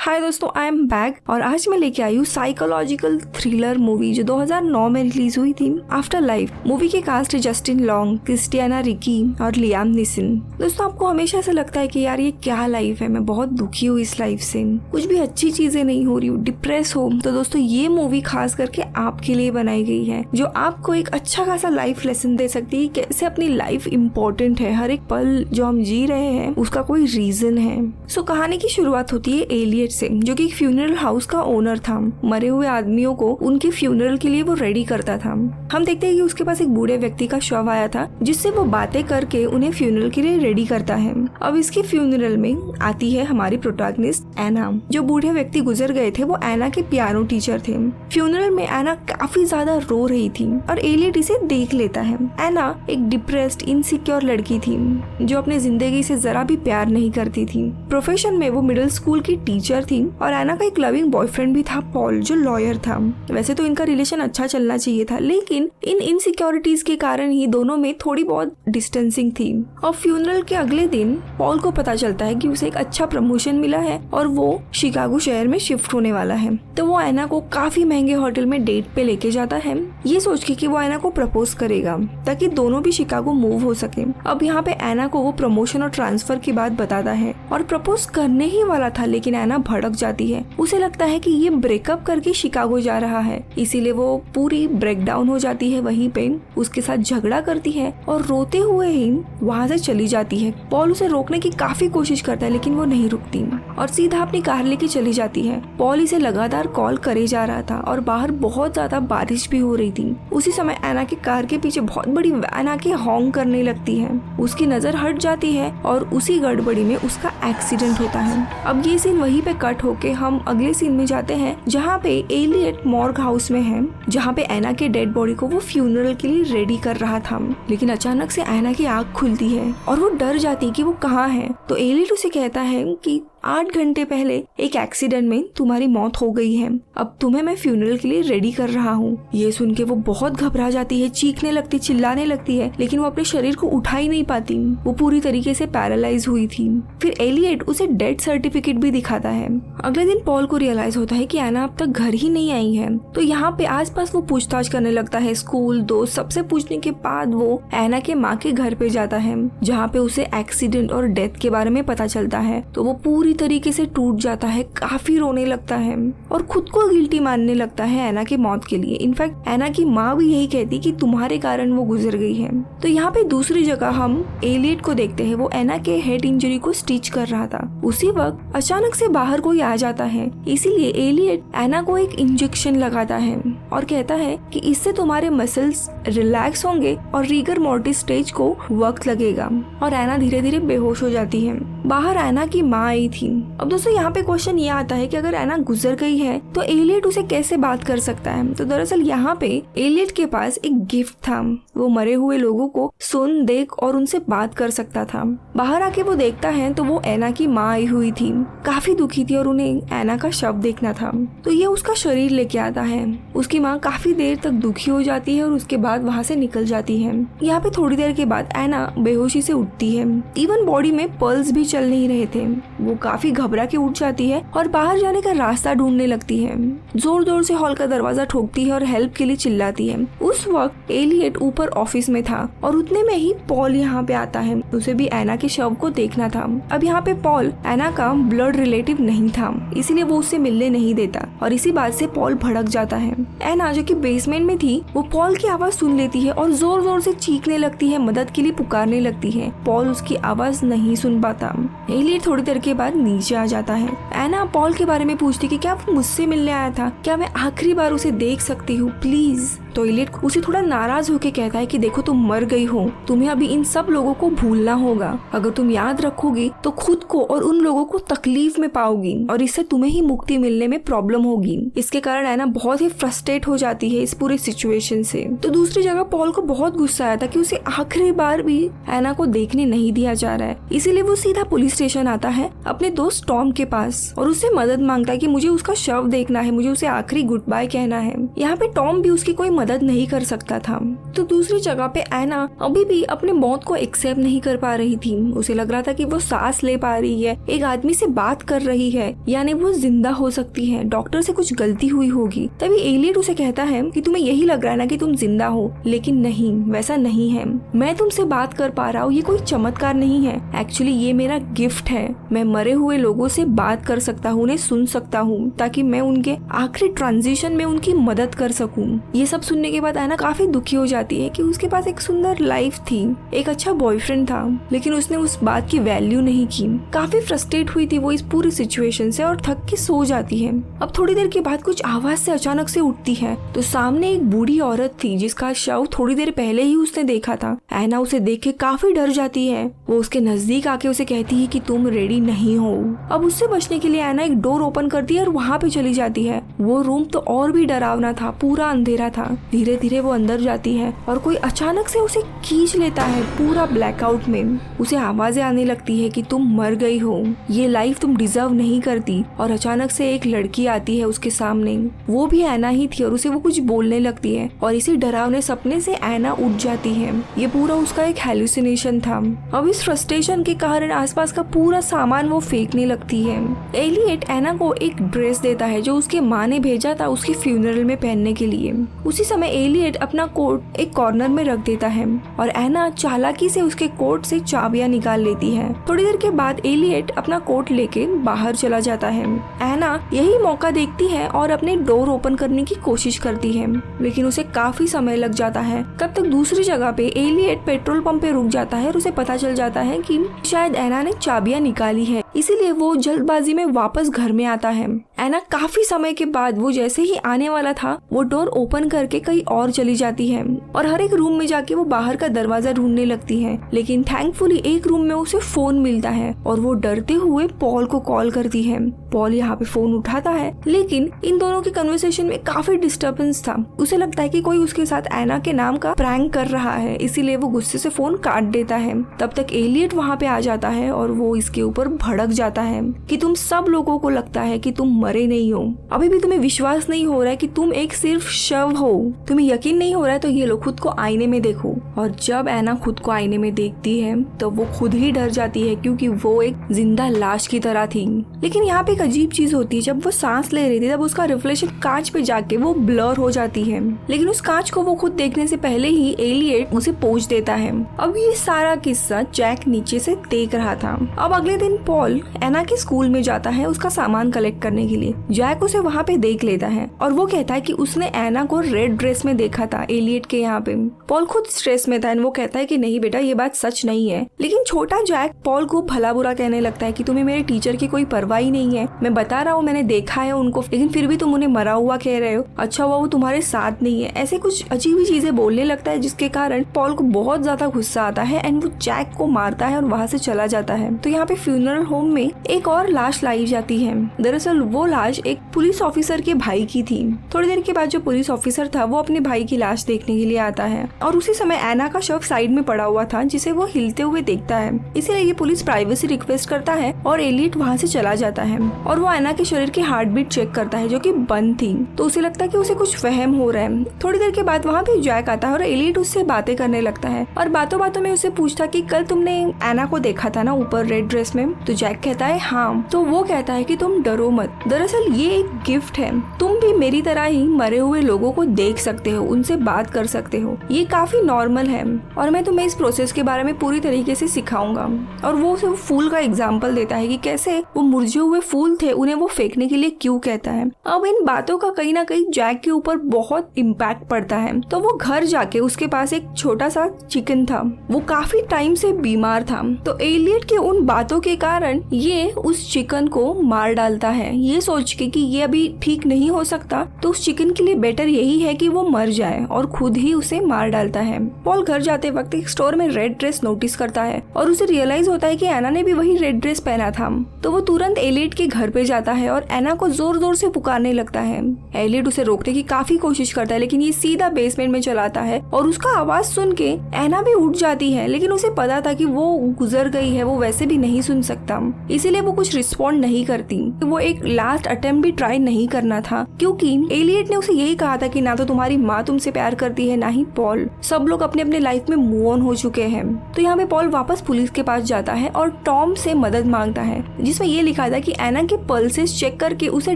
हाय दोस्तों, I am back और आज मैं लेके आई हूँ साइकोलॉजिकल थ्रिलर मूवी जो 2009 में रिलीज हुई थी, आफ्टर लाइफ। मूवी के कास्ट है जस्टिन लॉन्ग, क्रिस्टियाना रिकी और लियाम नीसन। दोस्तों, आपको हमेशा ऐसा लगता है कि यार ये क्या लाइफ है, मैं बहुत दुखी हूँ इस लाइफ से, कुछ भी अच्छी चीजें नहीं हो रही हूँ, डिप्रेस हो। तो दोस्तों, ये मूवी खास करके आपके लिए बनाई गई है जो आपको एक अच्छा खासा लाइफ लेसन दे सकती है, कैसे अपनी लाइफ इम्पोर्टेंट है, हर एक पल जो हम जी रहे हैं उसका कोई रीजन है। सो कहानी की शुरुआत होती है एलियट से, जो कि एक फ्यूनरल हाउस का ओनर था। मरे हुए आदमियों को उनके फ्यूनरल के लिए वो रेडी करता था। हम देखते हैं कि उसके पास एक बूढ़े व्यक्ति का शव आया था जिससे वो बातें करके उन्हें फ्यूनरल के लिए रेडी करता है। अब इसके फ्यूनरल में आती है हमारी प्रोटैगनिस्ट एना। जो बूढ़े व्यक्ति गुजर गए थे वो एना के पियानो टीचर थे। फ्यूनरल में एना काफी ज्यादा रो रही थी और एलियट इसे देख लेता है। एना एक डिप्रेस्ड इनसिक्योर लड़की थी जो अपने जिंदगी से जरा भी प्यार नहीं करती थी। प्रोफेशन में वो मिडिल स्कूल की टीचर थी और एना का एक लविंग बॉयफ्रेंड भी था, पॉल, जो लॉयर था। वैसे तो इनका रिलेशन अच्छा चलना चाहिए था, लेकिन इन इनसिक्योरिटीज के कारण ही दोनों में थोड़ी बहुत डिस्टेंसिंग थी। और फ्यूनरल के अगले दिन पॉल को पता चलता है कि उसे एक अच्छा प्रमोशन मिला है और वो शिकागो शहर में शिफ्ट होने वाला है। तो वो एना को काफी महंगे होटल में डेट पे लेके जाता है, ये सोच के कि वो एना को प्रपोज करेगा ताकि दोनों भी शिकागो मूव हो सके। अब यहाँ पे एना को वो प्रमोशन और ट्रांसफर की बात बताता है और प्रपोज करने ही वाला था, लेकिन एना भड़क जाती है। उसे लगता है कि ये ब्रेकअप करके शिकागो जा रहा है, इसीलिए वो पूरी ब्रेक डाउन हो जाती है। वहीं पे उसके साथ झगड़ा करती है और रोते हुए ही वहाँ से चली जाती है। पॉल उसे रोकने की काफी कोशिश करता है, लेकिन वो नहीं रुकती और सीधा अपनी कार लेके चली जाती है। पॉल इसे लगातार कॉल करे जा रहा था और बाहर बहुत ज्यादा बारिश भी हो रही थी। उसी समय एना की कार के पीछे बहुत बड़ी वैन आके हॉर्न करने लगती है। उसकी नजर हट जाती है और उसी गड़बड़ी में उसका एक्सीडेंट होता है। अब ये सीन वहीं पे कट होके हम अगले सीन में जाते हैं जहाँ पे एलियट मॉर्ग हाउस में है, जहाँ पे एना के डेड बॉडी को वो फ्यूनरल के लिए रेडी कर रहा था। लेकिन अचानक से एना की आँख खुलती है और वो डर जाती है कि वो कहाँ है। तो एलियट उसे कहता है कि 8 घंटे पहले एक एक्सीडेंट में तुम्हारी मौत हो गई है, अब तुम्हें मैं फ्यूनरल के लिए रेडी कर रहा हूँ। ये सुन के वो बहुत घबरा जाती है, चीखने लगती, चिल्लाने लगती है, लेकिन वो अपने शरीर को उठा ही नहीं पाती। वो पूरी तरीके से पैरालाइज हुई थी। फिर एलियट उसे डेथ सर्टिफिकेट भी दिखाता है। अगले दिन पॉल को रियलाइज होता है कि एना अब तक घर ही नहीं आई है। तो यहाँ पे आसपास वो पूछताछ करने लगता है, स्कूल, दोस्त, सबसे पूछने के बाद वो एना के माँ के घर पे जाता है, जहाँ पे उसे एक्सीडेंट और डेथ के बारे में पता चलता है। तो वो पूरी तरीके से टूट जाता है, काफी रोने लगता है और खुद को गिल्टी मानने लगता है एना के मौत के लिए। इनफैक्ट एना की माँ भी यही कहती कि तुम्हारे कारण वो गुजर गई है। तो यहाँ पे दूसरी जगह हम एलियट को देखते हैं, वो एना के हेड इंजरी को स्टिच कर रहा था। उसी वक्त अचानक से बाहर कोई आ जाता है, इसीलिए एलियट एना को एक इंजेक्शन लगाता है और कहता है कि इससे तुम्हारे मसल्स रिलैक्स होंगे और रीगर मोर्टिस स्टेज को वक्त लगेगा। और एना धीरे धीरे बेहोश हो जाती है। बाहर एना की माँ आई थी। अब दोस्तों, यहाँ पे क्वेश्चन ये आता है कि अगर एना गुजर गई है तो एलियट उसे कैसे बात कर सकता है। तो दरअसल यहाँ पे एलियट के पास एक गिफ्ट था, वो मरे हुए लोगों को सुन, देख और उनसे बात कर सकता था। बाहर आके वो देखता है तो वो एना की माँ आई हुई थी, काफी दुखी थी और उन्हें एना का शव देखना था। तो ये उसका शरीर लेके आता है। उसकी माँ काफी देर तक दुखी हो जाती है और उसके बाद वहाँ से निकल जाती है। यहाँ पे थोड़ी देर के बाद एना बेहोशी से उठती है, इवन बॉडी में पल्स भी चल नहीं रहे थे। वो काफी घबरा के उठ जाती है और बाहर जाने का रास्ता ढूंढने लगती है। जोर जोर से हॉल का दरवाजा ठोकती है और हेल्प के लिए चिल्लाती है। उस वक्त एलियट ऊपर ऑफिस में था और उतने में ही पॉल यहाँ पे आता है। उसे भी एना के शव को देखना था। अब यहाँ पे पॉल एना का ब्लड रिलेटिव नहीं था, इसीलिए वो उससे मिलने नहीं देता और इसी बात से पॉल भड़क जाता है। एना जो कि बेसमेंट में थी, वो पॉल की आवाज सुन लेती है और जोर जोर से चीखने लगती है, मदद के लिए पुकारने लगती है। पॉल उसकी आवाज नहीं सुन पाता। एलियट थोड़ी देर के बाद नीचे आ जाता है। एना पॉल के बारे में पूछती कि क्या वो मुझसे मिलने आया था, क्या मैं आखिरी बार उसे देख सकती हूँ प्लीज। तो एलियट उसे थोड़ा नाराज होके कहता है कि देखो, तुम मर गई हो, तुम्हें अभी इन सब लोगों को भूलना होगा। अगर तुम याद रखोगी तो खुद को और उन लोगों को तकलीफ में पाओगी और इससे तुम्हें ही मुक्ति मिलने में प्रॉब्लम होगी। इसके कारण एना बहुत ही फ्रस्ट्रेट हो जाती है इस पूरे सिचुएशन से। तो दूसरी दूसरी जगह पॉल को बहुत गुस्सा आया था कि उसे आखिरी बार भी एना को देखने नहीं दिया जा रहा है। इसीलिए वो सीधा पुलिस स्टेशन आता है अपने दोस्त टॉम के पास और उससे मदद मांगता है कि मुझे उसका शव देखना है, मुझे उसे आखिरी गुड बाय कहना है। यहाँ पे टॉम भी उसकी कोई मदद नहीं कर सकता था। तो दूसरी जगह पे एना अभी भी अपने मौत को एक्सेप्ट नहीं कर पा रही थी। उसे लग रहा था कि वो सांस ले पा रही है, एक आदमी से बात कर रही है, यानी वो जिंदा हो सकती है, डॉक्टर से कुछ गलती हुई होगी। तभी एलियट उसे कहता है कि तुम्हें यही लग रहा है ना कि तुम जिंदा हो, लेकिन नहीं, वैसा नहीं है। मैं तुमसे बात कर पा रहा हूँ, ये कोई चमत्कार नहीं है, एक्चुअली ये मेरा गिफ्ट है। मैं मरे हुए लोगों से बात कर सकता हूँ, उन्हें सुन सकता हूँ, ताकि मैं उनके आखिरी ट्रांजिशन में उनकी मदद कर सकूं। ये सब सुनने के बाद एना काफी दुखी हो जाती है कि उसके पास एक सुंदर लाइफ थी, एक अच्छा बॉयफ्रेंड था, लेकिन उसने उस बात की वैल्यू नहीं की। काफी फ्रस्ट्रेट हुई थी वो इस पूरी सिचुएशन से और थक के सो जाती है। अब थोड़ी देर के बाद कुछ आवाज से अचानक से उठती है तो सामने एक बूढ़ी औरत थी जिसका शव थोड़ी देर पहले ही उसने देखा था। एना उसे देख के काफी डर जाती है। वो उसके नजदीक आके उसे कहती है कि तुम रेडी नहीं हो। अब उससे बचने के लिए एना एक डोर ओपन करती है और वहाँ पे चली जाती है। वो रूम तो और भी डरावना था, पूरा अंधेरा था। धीरे धीरे वो अंदर जाती है और कोई अचानक से उसे खींच लेता है पूरा ब्लैकआउट में। उसे आवाजें आने लगती है कि तुम मर गई हो, ये लाइफ तुम डिजर्व नहीं करती। और अचानक से एक लड़की आती है उसके सामने, वो भी एना ही थी और उसे वो कुछ बोलने लगती है और इसी डरावने सपने से एना उठ जाती है। ये पूरा उसका एक हेलुसिनेशन था। अब इस फ्रस्ट्रेशन के कारण आसपास का पूरा सामान वो फेंकने लगती है। एलियट एना को एक ड्रेस देता है जो उसके माँ ने भेजा था उसके फ्यूनरल में पहनने के लिए। उसी समय एलियट अपना कोट एक कॉर्नर में रख देता है और एना चालाकी से उसके कोट से चाबियां निकाल लेती है। थोड़ी देर के बाद एलियट अपना कोट लेके बाहर चला जाता है। एना यही मौका देखती है और अपने डोर ओपन करने की कोशिश करती है, लेकिन उसे काफी समय लग जाता है। तब तक दूसरी जगह पे एलियट पेट्रोल पंप पे रुक जाता है और उसे पता चल जाता है कि शायद एना ने चाबियां निकाली है, इसीलिए वो जल्दबाजी में वापस घर में आता है। एना काफी समय के बाद वो जैसे ही आने वाला था वो डोर ओपन करके कहीं और चली जाती है और हर एक रूम में जाके वो बाहर का दरवाजा ढूंढने लगती है। लेकिन थैंकफुली एक रूम में उसे फोन मिलता है और वो डरते हुए पॉल को कॉल करती है। पॉल यहाँ पे फोन उठाता है, लेकिन इन दोनों के कन्वर्सेशन में काफी डिस्टर्बेंस था। उसे लगता है कि कोई उसके साथ एना के नाम का प्रैंक कर रहा है, इसीलिए वो गुस्से से फोन काट देता है। तब तक एलियट वहाँ पे आ जाता है और वो इसके ऊपर भड़क जाता है कि तुम सब लोगों को लगता है कि तुम मरे नहीं हो, अभी भी तुम्हें विश्वास नहीं हो रहा है कि तुम एक सिर्फ शव हो, तुम्हें यकीन नहीं हो रहा है तो ये लो खुद को आईने में देखो। और जब एना खुद को आईने में देखती है तो वो खुद ही डर जाती है क्योंकि वो एक जिंदा लाश की तरह थी। लेकिन यहाँ पे एक अजीब चीज होती है, जब वो सांस ले रही थी तब उसका रिफ्लेक्शन कांच पे जाके वो ब्लर हो जाती है, लेकिन उस कांच को वो खुद देखने से पहले ही एलियट उसे पोंछ देता है। अब ये सारा किस्सा जैक नीचे से देख रहा था। अब अगले दिन पॉल एना के स्कूल में जाता है उसका सामान कलेक्ट करने के लिए। जैक उसे वहाँ पे देख लेता है और वो कहता है कि उसने एना को रेड ड्रेस में देखा था एलियट के यहाँ पे। पॉल खुद स्ट्रेस में था और वो कहता है कि नहीं बेटा ये बात सच नहीं है। लेकिन छोटा जैक पॉल को भला बुरा कहने लगता है कि तुम्हें मेरे टीचर की कोई परवाह ही नहीं है, मैं बता रहा हूँ मैंने देखा है उनको, लेकिन फिर भी तुम उन्हें मरा हुआ कह रहे हो, अच्छा हुआ वो तुम्हारे साथ नहीं है। ऐसे कुछ अजीब ही चीजें बोलने लगता है जिसके कारण पॉल को बहुत ज्यादा गुस्सा आता है एंड वो जैक को मारता है और वहाँ से चला जाता है। तो यहाँ पे फ्यूनरल होम में एक और लाश लाई जाती है। दरअसल वो लाश एक पुलिस ऑफिसर के भाई की थी। थोड़ी देर के बाद जो पुलिस ऑफिसर था वो अपने भाई की लाश देखने के लिए आता है और उसी समय एना का शव साइड में पड़ा हुआ था जिसे वो हिलते हुए देखता है। इसीलिए ये पुलिस प्राइवेसी रिक्वेस्ट करता है और एलियट वहाँ से चला जाता है और वो एना के शरीर की हार्ट बीट चेक करता है जो कि बंद थी। तो उसे लगता है कि उसे कुछ वहम हो रहा है। थोड़ी देर के बाद वहाँ पे जैक आता है और एलियट उससे बातें करने लगता है और बातों बातों में उसे पूछता कि कल तुमने एना को देखा था ना ऊपर रेड ड्रेस में। तो जैक कहता है हाँ। तो वो कहता है कि तुम डरो मत, दरअसल ये एक गिफ्ट है, तुम भी मेरी तरह ही मरे हुए लोगों को देख सकते हो, उनसे बात कर सकते हो, ये काफी नॉर्मल है और मैं तुम्हें इस प्रोसेस के बारे में पूरी तरीके से सिखाऊंगा। और वो उसे फूल का एग्जाम्पल देता है कि कैसे वो मुरझे हुए फूल थे उन्हें वो फेंकने के लिए क्यों कहता है। अब इन बातों का कहीं ना कहीं जैक के ऊपर बहुत इम्पैक्ट पड़ता है। तो वो घर जाके उसके पास एक छोटा सा चिकन था, वो काफी टाइम से बीमार था। तो एलियट के उन बातों के कारण ये उस चिकन को मार डालता है, ये सोच के कि ये अभी ठीक नहीं हो सकता, तो उस चिकन के लिए बेटर यही है कि वो मर जाए, और खुद ही उसे मार डालता है। पॉल घर जाते वक्त एक स्टोर में रेड ड्रेस नोटिस करता है और उसे रियलाइज होता है कि एना ने भी वही रेड ड्रेस पहना था। तो वो तुरंत एलियट के घर पे जाता है और एना को जोर जोर से पुकारने लगता है। एलियट उसे रोकने की काफी कोशिश करता है, लेकिन ये सीधा बेसमेंट में चलाता है और उसका आवाज सुन के एना भी उठ जाती है, लेकिन उसे पता था कि वो गुजर गई है, वो वैसे भी नहीं सुन सकता, इसीलिए वो कुछ रिस्पॉन्ड नहीं करती। वो एक लास्ट अटेम्प्ट भी ट्राई नहीं करना था, क्योंकि एलियट ने उसे यही कहा था कि ना तो तुम्हारी माँ तुमसे प्यार करती है, ना ही पॉल, सब लोग अपने अपने लाइफ में मूव ऑन हो चुके हैं। तो यहाँ पे पॉल वापस पुलिस के पास जाता है और टॉम से मदद मांगता है, जिसमें ये लिखा था कि एना के पल्सेस चेक करके उसे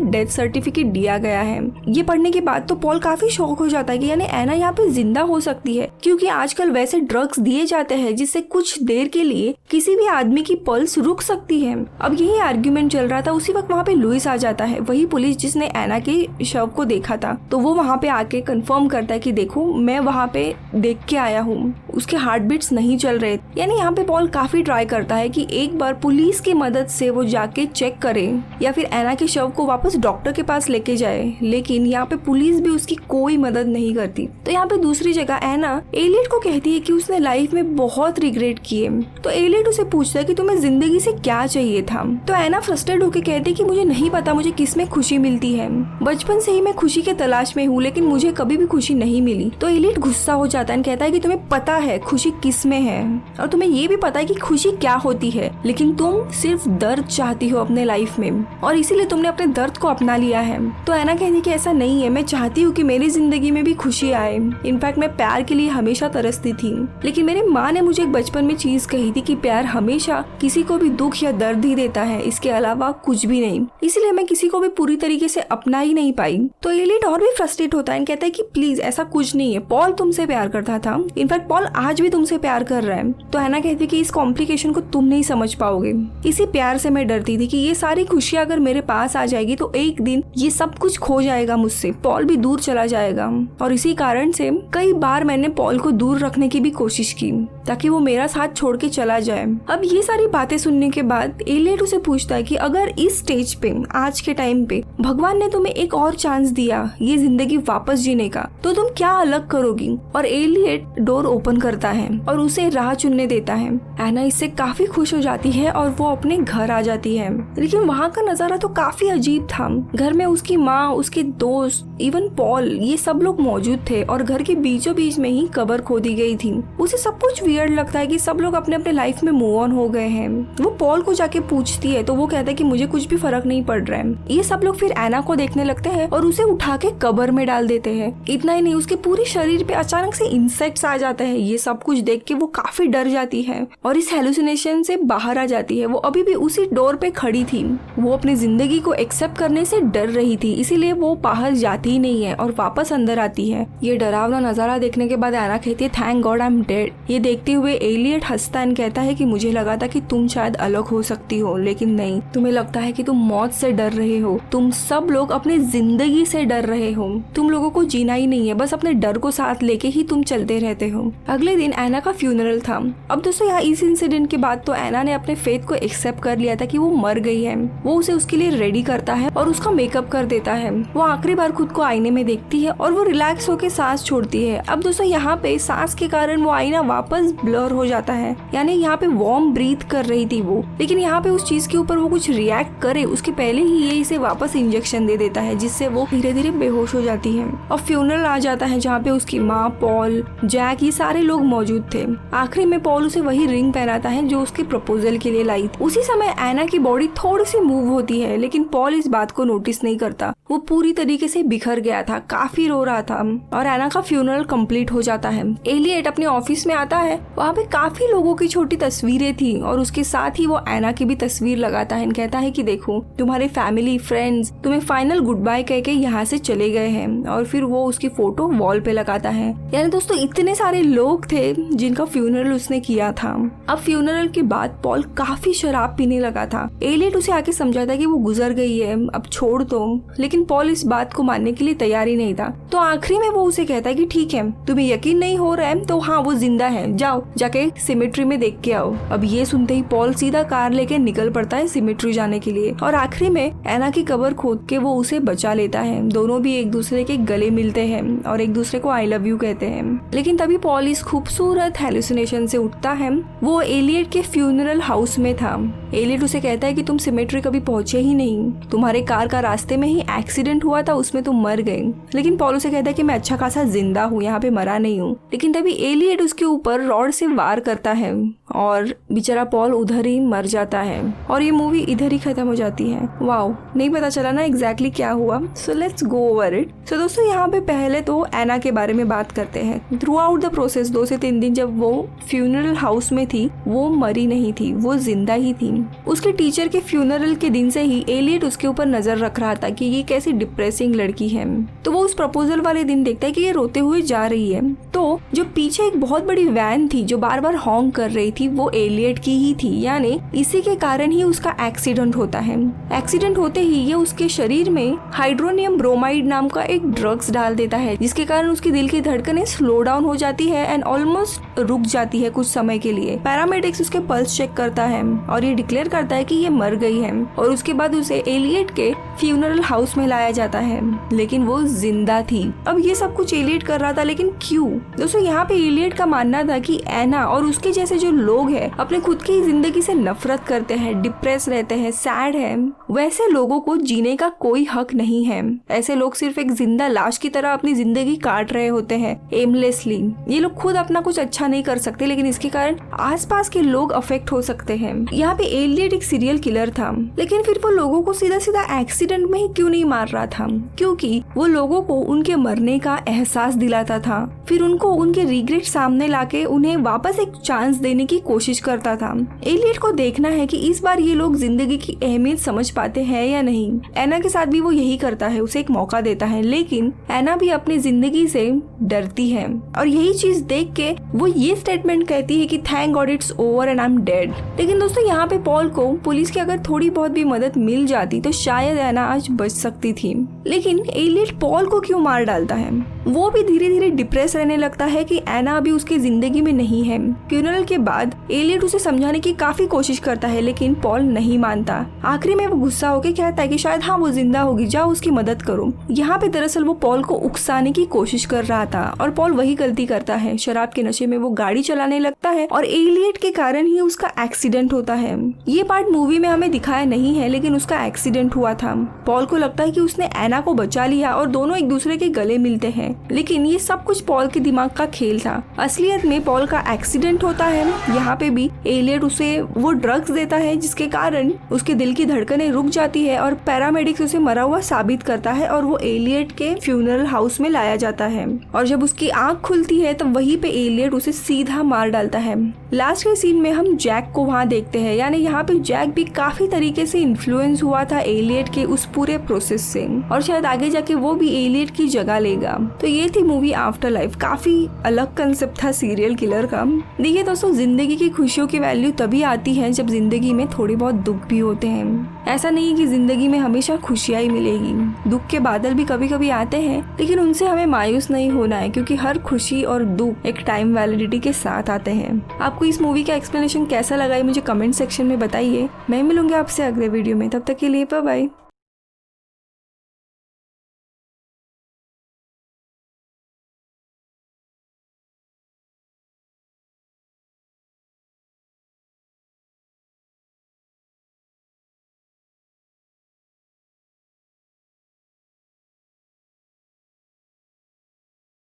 डेथ सर्टिफिकेट दिया गया है। ये पढ़ने के बाद तो पॉल काफी शॉक हो जाता है कि यानी एना यहाँ पे जिंदा हो सकती है, क्योंकि आजकल वैसे ड्रग्स दिए जाते हैं जिससे कुछ देर के लिए किसी भी आदमी की पल्स रुक सकती है। अब यही आर्ग्यूमेंट चल रहा था, उसी वक्त वहाँ पे लुइस आ जाता है, वही पुलिस जिसने एना के शव को देखा था। तो वो वहाँ पे आके कंफर्म करता है कि देखो मैं वहाँ पे देख के आया हूँ, उसके हार्ट बीट्स नहीं चल रहे। यानी यहाँ पे पॉल काफी ट्राई करता है कि एक बार पुलिस की मदद से वो जाके चेक करे या फिर एना के शव को वापस डॉक्टर के पास लेके जाए, लेकिन यहाँ पे पुलिस भी उसकी कोई मदद नहीं करती। तो यहाँ पे दूसरी जगह एना एलियट को कहती है कि उसने लाइफ में बहुत रिग्रेट किए। तो एलियट उसे पूछता है कि तुम्हें जिंदगी से क्या चाहिए था। तो एना फ्रस्ट्रेट होकर कहती है कि मुझे नहीं पता मुझे किस में खुशी मिलती है, बचपन से ही मैं खुशी के तलाश में हूँ, लेकिन मुझे कभी भी खुशी नहीं मिली। तो एलियट गुस्सा हो जाता है, कहता है कि तुम्हें पता है खुशी किस में है, और तुम्हें ये भी पता है कि खुशी क्या होती है, लेकिन तुम सिर्फ दर्द चाहती हो अपने लाइफ में, और इसीलिए तुमने अपने दर्द को अपना लिया है। तो एना कहती कि ऐसा नहीं है, मैं चाहती हूँ कि मेरी जिंदगी में भी खुशी आए। इनफैक्ट मैं प्यार के लिए हमेशा तरसती थी, लेकिन मेरी माँ ने मुझे एक बचपन में चीज कही थी कि प्यार हमेशा किसी को भी दुख या दर्द ही देता है, इसके अलावा कुछ भी नहीं। इसीलिए मैं किसी को भी पूरी तरीके से अपना ही नहीं पाई। तो एलियट और भी फ्रस्ट्रेट होता है, कहता है कि प्लीज ऐसा कुछ नहीं है, पॉल तुमसे प्यार करता था, इनफैक्ट पॉल आज भी तुमसे प्यार कर रहा है। तो एना कहती है कि इस कॉम्प्लिकेशन को तुम नहीं समझ पाओगे, इसी प्यार से मैं डरती थी कि ये सारी खुशियां अगर मेरे पास आ जाएगी तो एक दिन ये सब कुछ खो जाएगा मुझसे, पॉल भी दूर चला जाएगा। और इसी कारण से कई बार मैंने पॉल को दूर रखने की भी कोशिश की ताकि वो मेरा साथ छोड़ के चला जाए। अब ये सारी बातें सुनने के बाद एलियट उसे पूछता है कि अगर इस स्टेज पे आज के टाइम पे भगवान ने तुम्हें एक और चांस दिया ये जिंदगी वापस जीने का, तो तुम क्या अलग करोगी। और एलियट डोर ओपन करता है और उसे राह चुनने देता है। एना इससे काफी खुश हो जाती है और वो अपने घर आ जाती है, लेकिन वहाँ का नजारा तो काफी अजीब था। घर में उसकी माँ, उसके दोस्त, इवन पॉल, ये सब लोग मौजूद थे और घर के बीचों बीच में ही कब्र खोदी गई थी। उसे सब कुछ वियर्ड लगता है कि सब लोग अपने अपने लाइफ में मूव ऑन हो गए हैं। वो पॉल को जाके पूछती है तो वो कहता है कि मुझे कुछ भी फर्क नहीं पड़ रहा है। ये सब लोग फिर एना को देखने लगते हैं और उसे उठा के कब्र में डाल देते हैं। इतना ही नहीं, उसके पूरे शरीर पे अचानक से इंसेक्ट्स आ जाते हैं। ये सब कुछ देख के वो काफी डर जाती है और इस हेलुसिनेशन से बाहर आ जाती है। वो अभी भी उसी डोर पे खड़ी थी, वो अपनी जिंदगी को एक्सेप्ट करने से डर रही थी, इसीलिए वो बाहर जाती ही नहीं है और वापस अंदर आती है। ये डरावना नजारा देखने के बाद एना कहती है thank God I am dead. ये देखते हुए एलियट हंसता है, कहता है कि मुझे लगा था कि तुम शायद अलग हो सकती हो, लेकिन नहीं, तुम्हें लगता है कि तुम मौत से डर रहे हो, तुम सब लोग अपनी जिंदगी से डर रहे हो, तुम लोगों को जीना ही नहीं है, बस अपने डर को साथ लेके ही तुम चलते रहते हो। अगले दिन एना का फ्यूनरल था। अब दोस्तों यहाँ इस इंसिडेंट के बाद तो एना ने अपने फेथ को एक्सेप्ट कर लिया था कि वो मर गई है। वो उसे उसके लिए रेडी करता है और उसका मेकअप कर देता है। वो आखिरी बार खुद को आईने में देखती है और वो रिलैक्स होकर सांस छोड़ती है। अब दोस्तों यहाँ पे सांस के कारण वो आईना वापस ब्लर हो जाता है, यानी यहाँ पे वार्म ब्रीथ कर रही थी वो, लेकिन यहाँ पे उस चीज के ऊपर वो कुछ रिएक्ट करे उसके पहले ही ये इसे वापस इंजेक्शन दे देता है, जिससे वो धीरे धीरे बेहोश हो जाती है। और फ्यूनरल आ जाता है जहाँ पे उसकी माँ, पॉल, जैक, ये सारे लोग मौजूद थे। आखिरी में पॉल उसे वही रिंग पहनाता है जो उसके प्रपोजल के लिए लाई थी। उसी समय एना की बॉडी थोड़ी सी मूव होती है, लेकिन पॉल इस बात को नोटिस नहीं करता। वो पूरी तरीके से बिखर गया था, काफी रो रहा था और एना का फ्यूनरल कंप्लीट हो जाता है। एलियट अपने ऑफिस में आता है, वहाँ पे काफी लोगों की छोटी तस्वीरें थी और उसके साथ ही वो एना की भी तस्वीर लगाता है। कहता है कि देखो तुम्हारे फैमिली फ्रेंड्स तुम्हें फाइनल गुड बाय कह के यहाँ से चले गए हैं, और फिर वो उसकी फोटो वॉल पे लगाता है। यानी दोस्तों इतने सारे लोग थे जिनका फ्यूनरल उसने किया था। अब फ्यूनरल के बाद पॉल काफी शराब पीने लगा था। एलियट उसे आके समझाता कि वो गुजर गई है, अब छोड़ दो, लेकिन लेकिन पॉल इस बात को मानने के लिए तैयार ही नहीं था। तो आखिरी में वो उसे कहता है कि ठीक है, तुम्हें यकीन नहीं हो रहा है तो हाँ वो जिंदा है, जाओ जाके सिमेट्री में देख के आओ। अब ये सुनते ही पॉल सीधा कार लेके निकल पड़ता है सिमेट्री जाने के लिए और आखिरी में एना की कब्र खोद के वो उसे बचा लेता है। दोनों भी एक दूसरे के गले मिलते हैं और एक दूसरे को आई लव यू कहते हैं। लेकिन तभी पॉल इस खूबसूरत हेलुसिनेशन से उठता है। वो एलियट के फ्यूनरल हाउस में था। एलियट उसे कहता है कि तुम सिमेट्री कभी पहुंचे ही नहीं, तुम्हारे कार का रास्ते में ही एक्सीडेंट हुआ था, उसमें तुम मर गए। लेकिन पॉल उसे कहता है कि मैं अच्छा खासा जिंदा हूँ, यहाँ पे मरा नहीं हूँ। लेकिन तभी एलियट उसके ऊपर रॉड से वार करता है और बेचारा पॉल उधर ही मर जाता है और ये मूवी इधर ही खत्म हो जाती है। वाओ, नहीं पता चला ना एग्जैक्टली क्या हुआ। So let's go over it. So दोस्तों, यहाँ पे पहले तो एना के बारे में बात करते हैं। थ्रू आउट द प्रोसेस 2 से 3 दिन जब वो फ्यूनरल हाउस में थी, वो मरी नहीं थी, वो जिंदा ही थी। उसके टीचर के फ्यूनरल के दिन से ही एलियट उसके ऊपर नजर रख रहा था कि ये कैसी डिप्रेसिंग लड़की है। तो वो उस प्रपोजल वाले दिन देखता है कि ये रोते हुए जा रही है। तो जो पीछे एक बहुत बड़ी वैन थी जो बार बार हॉन्क कर रही थी, वो एलियट की ही थी, यानी इसी के कारण ही उसका एक्सीडेंट होता है। एक्सीडेंट होते ही ये उसके शरीर में हाइड्रोनियम ब्रोमाइड नाम का एक ड्रग्स डाल देता है, जिसके कारण उसकी दिल की धड़कनें स्लो डाउन हो जाती है एंड ऑलमोस्ट रुक जाती है कुछ समय के लिए। पैरामेडिक्स उसके पल्स चेक करता है और ये डिक्लेयर करता है कि ये मर गई है और उसके बाद उसे एलियट के फ्यूनरल हाउस में लाया जाता है, लेकिन वो जिंदा थी। अब ये सब कुछ एलियट कर रहा था, लेकिन क्यों? दोस्तों, यहाँ पे एलियट का मानना था कि एना और उसके जैसे जो लोग हैं अपने खुद की जिंदगी से नफरत करते हैं, डिप्रेस रहते हैं, सैड है, वैसे लोगों को जीने का कोई हक नहीं है। ऐसे लोग सिर्फ एक जिंदा लाश की तरह अपनी जिंदगी काट रहे होते हैं एमलेसली। ये लोग खुद अपना कुछ अच्छा नहीं कर सकते, लेकिन इसके कारण आसपास के लोग अफेक्ट हो सकते हैं। यहाँ पे एलियट एक सीरियल किलर था, लेकिन फिर वो लोगों को सीधा सीधा एक्सीडेंट में ही क्यों नहीं मार रहा था? क्योंकि वो लोगों को उनके मरने का एहसास दिलाता था, फिर उनको उनके रिग्रेट सामने लाके उन्हें वापस एक चांस देने की कोशिश करता था। एलियट को देखना है कि इस बार ये लोग जिंदगी की अहमियत समझ पाते हैं या नहीं। एना के साथ भी वो यही करता है, उसे एक मौका देता है, लेकिन एना भी अपनी जिंदगी से डरती है और यही चीज देख के वो ये स्टेटमेंट कहती है कि thank God it's over and I am dead. लेकिन दोस्तों, यहाँ पे पॉल को पुलिस की अगर थोड़ी बहुत भी मदद मिल जाती तो शायद एना आज बच सकती थी। लेकिन एलियट पॉल को क्यों मार डालता है? वो भी धीरे धीरे डिप्रेस रहने लगता है कि एना अभी उसकी जिंदगी में नहीं है। फ्यूनरल के बाद एलियट उसे समझाने की काफी कोशिश करता है, लेकिन पॉल नहीं मानता। आखिरी में वो गुस्सा होकर कहता है कि शायद हाँ वो जिंदा होगी, जाओ उसकी मदद करो। यहाँ पे दरअसल वो पॉल को उकसाने की कोशिश कर रहा था और पॉल वही गलती करता है। शराब के नशे में वो गाड़ी चलाने लगता है और एलियट के कारण ही उसका एक्सीडेंट होता है। ये पार्ट मूवी में हमें दिखाया नहीं है, लेकिन उसका एक्सीडेंट हुआ था। पॉल को लगता है कि उसने एना को बचा लिया और दोनों एक दूसरे के गले मिलते हैं, लेकिन ये सब कुछ पॉल के दिमाग का खेल था। असलियत में पॉल का एक्सीडेंट होता है। यहाँ पे भी एलियट उसे वो ड्रग्स देता है जिसके कारण उसके दिल की धड़कनें रुक जाती है और पैरामेडिक्स उसे मरा हुआ साबित करता है और वो एलियट के फ्यूनरल हाउस में लाया जाता है। और जब उसकी आंख खुलती है तब वहीं पे एलियट उसे सीधा मार डालता है। लास्ट के सीन में हम जैक को वहाँ देखते हैं, यानी यहाँ पे जैक भी काफी तरीके से इन्फ्लुएंस हुआ था एलियट के उस पूरे प्रोसेस से और शायद आगे जाके वो भी एलियट की जगह लेगा। तो ये थी मूवी आफ्टर लाइफ। काफी अलग कंसेप्ट था सीरियल किलर का। देखिए दोस्तों, जिंदगी की खुशियों की वैल्यू तभी आती है जब जिंदगी में थोड़ी बहुत दुख भी होते हैं। ऐसा नहीं कि जिंदगी में हमेशा खुशियां ही मिलेगी, दुख के बादल भी कभी कभी आते हैं, लेकिन उनसे हमें मायूस नहीं होना है क्योंकि हर खुशी और दुख एक टाइम वैलिडिटी के साथ आते हैं। आपको इस मूवी का एक्सप्लेनेशन कैसा लगा मुझे कमेंट सेक्शन में बताइए। मैं मिलूंगी आपसे अगले वीडियो में, तब तक के लिए बाय बाय।